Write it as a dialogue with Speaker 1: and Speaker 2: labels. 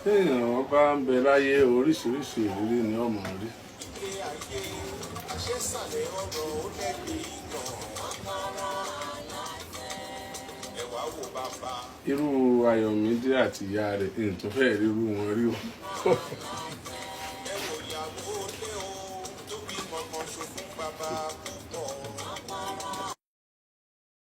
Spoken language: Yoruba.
Speaker 1: Téèyàn bá ń bẹ láyé oríṣiríṣi ìrírí ni ọmọ rí. Irú Ayọ̀mídé àti ìyá rẹ̀ èyí tó fẹ́ rí irú wọn rí o.